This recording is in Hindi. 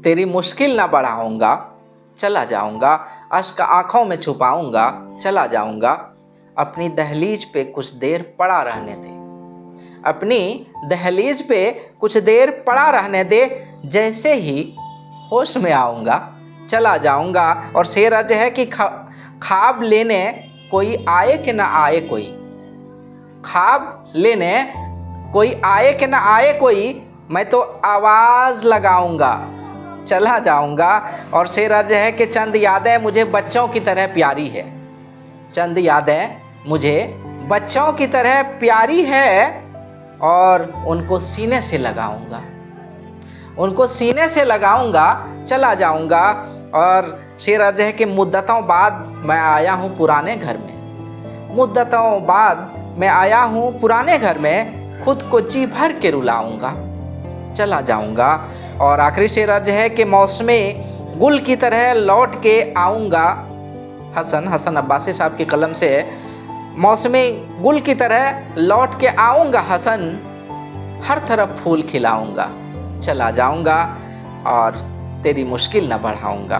तेरी मुश्किल ना बढ़ाऊंगा, चला जाऊंगा। अश्क आंखों में छुपाऊंगा, चला जाऊंगा। अपनी दहलीज पे कुछ देर पड़ा रहने दे, अपनी दहलीज पे कुछ देर पड़ा रहने दे। जैसे ही होश में आऊंगा, चला जाऊंगा। और शेर अर्ज है कि ख्वाब लेने कोई आए कि ना आए कोई, ख्वाब लेने कोई आए कि ना आए कोई, मैं तो आवाज़ लगाऊंगा, चला जाऊंगा। और शेर अर्ज है कि चंद यादें मुझे बच्चों की तरह प्यारी है, चंद यादें मुझे बच्चों की तरह प्यारी है। और उनको सीने से लगाऊंगा, उनको सीने से लगाऊंगा, चला जाऊंगा। और शेर अर्ज है कि मुद्दतों बाद मैं आया हूँ पुराने घर में, मुद्दतों बाद मैं आया हूँ पुराने घर में। खुद को जी भर के रुलाऊंगा, चला जाऊंगा। और आखिरी शेर अर्ज है कि मौसमे गुल की तरह लौट के आऊँगा। हसन अब्बासी साहब की कलम से, मौसमे गुल की तरह लौट के आऊँगा हसन, हर तरफ फूल खिलाऊँगा, चला जाऊँगा। और तेरी मुश्किल न बढ़ाऊँगा।